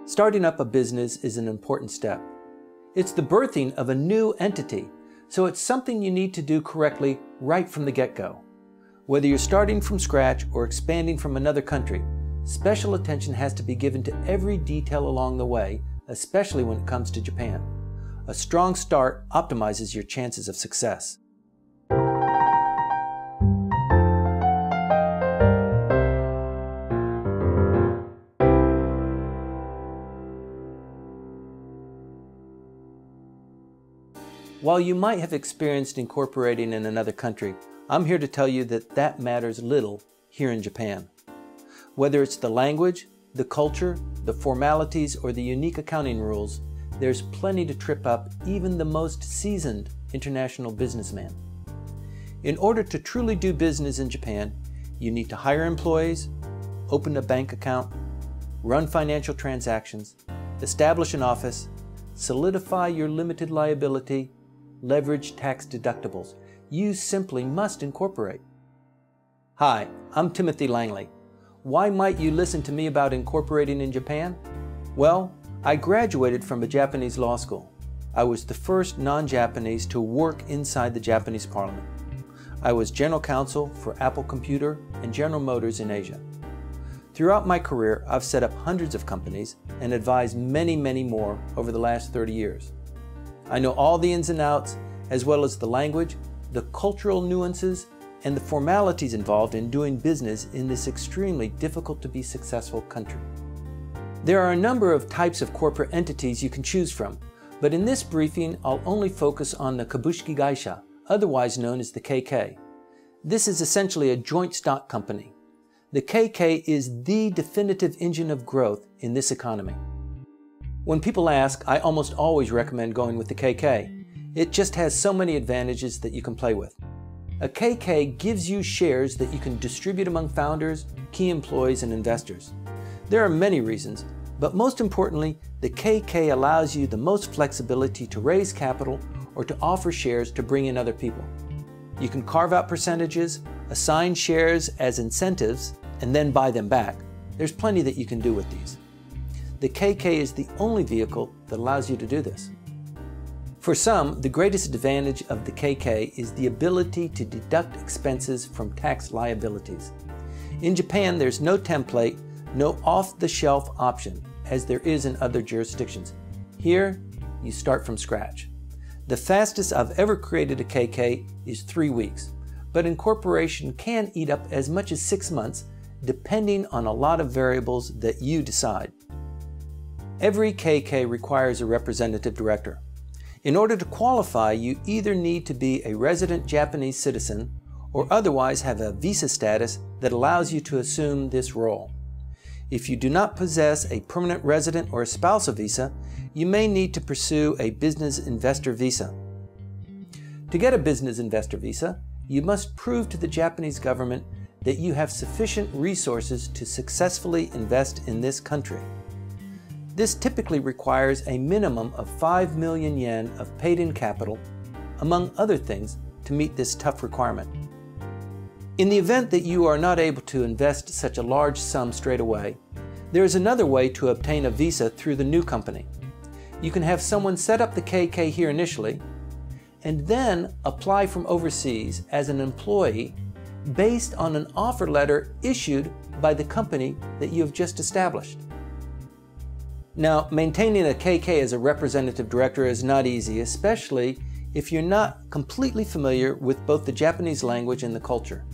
Starting up a business is an important step. It's the birthing of a new entity, so it's something you need to do correctly right from the get-go. Whether you're starting from scratch or expanding from another country, special attention has to be given to every detail along the way, especially when it comes to Japan. A strong start optimizes your chances of success. While you might have experienced incorporating in another country, I'm here to tell you that that matters little here in Japan. Whether it's the language, the culture, the formalities, or the unique accounting rules, there's plenty to trip up even the most seasoned international businessman. In order to truly do business in Japan, you need to hire employees, open a bank account, run financial transactions, establish an office, solidify your limited liability, leverage tax deductibles. You simply must incorporate. Hi, I'm Timothy Langley. Why might you listen to me about incorporating in Japan? Well, I graduated from a Japanese law school. I was the first non-Japanese to work inside the Japanese parliament. I was general counsel for Apple Computer and General Motors in Asia. Throughout my career, I've set up hundreds of companies and advised many, many more over the last 30 years. I know all the ins and outs, as well as the language, the cultural nuances, and the formalities involved in doing business in this extremely difficult to be successful country. There are a number of types of corporate entities you can choose from, but in this briefing I'll only focus on the Kabushiki Kaisha, otherwise known as the KK. This is essentially a joint stock company. The KK is the definitive engine of growth in this economy. When people ask, I almost always recommend going with the KK. It just has so many advantages that you can play with. A KK gives you shares that you can distribute among founders, key employees, and investors. There are many reasons, but most importantly, the KK allows you the most flexibility to raise capital or to offer shares to bring in other people. You can carve out percentages, assign shares as incentives, and then buy them back. There's plenty that you can do with these. The KK is the only vehicle that allows you to do this. For some, the greatest advantage of the KK is the ability to deduct expenses from tax liabilities. In Japan, there's no template, no off-the-shelf option, as there is in other jurisdictions. Here, you start from scratch. The fastest I've ever created a KK is 3 weeks, but incorporation can eat up as much as 6 months, depending on a lot of variables that you decide. Every KK requires a representative director. In order to qualify, you either need to be a resident Japanese citizen or otherwise have a visa status that allows you to assume this role. If you do not possess a permanent resident or a spousal visa, you may need to pursue a business investor visa. To get a business investor visa, you must prove to the Japanese government that you have sufficient resources to successfully invest in this country. This typically requires a minimum of 5 million yen of paid-in capital, among other things, to meet this tough requirement. In the event that you are not able to invest such a large sum straight away, there is another way to obtain a visa through the new company. You can have someone set up the KK here initially, and then apply from overseas as an employee based on an offer letter issued by the company that you have just established. Now, maintaining a KK as a representative director is not easy, especially if you're not completely familiar with both the Japanese language and the culture.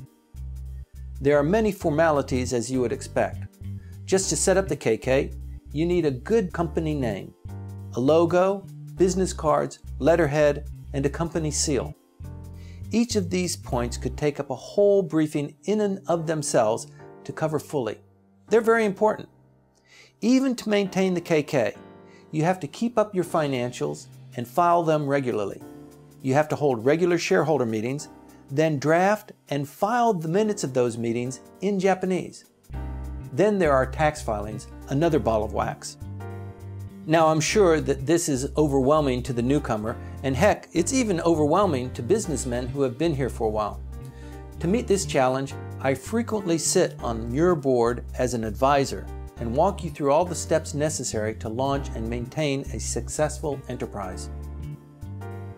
There are many formalities as you would expect. Just to set up the KK, you need a good company name, a logo, business cards, letterhead, and a company seal. Each of these points could take up a whole briefing in and of themselves to cover fully. They're very important. Even to maintain the KK, you have to keep up your financials and file them regularly. You have to hold regular shareholder meetings, then draft and file the minutes of those meetings in Japanese. Then there are tax filings, another ball of wax. Now, I'm sure that this is overwhelming to the newcomer, and heck, it's even overwhelming to businessmen who have been here for a while. To meet this challenge, I frequently sit on your board as an advisor and walk you through all the steps necessary to launch and maintain a successful enterprise.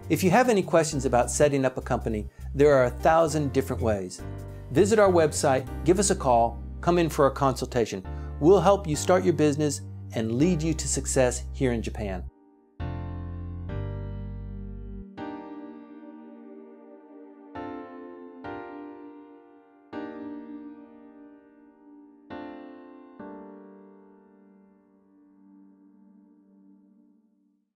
If you have any questions about setting up a company, there are 1,000 different ways. Visit our website, give us a call, come in for a consultation. We'll help you start your business and lead you to success here in Japan.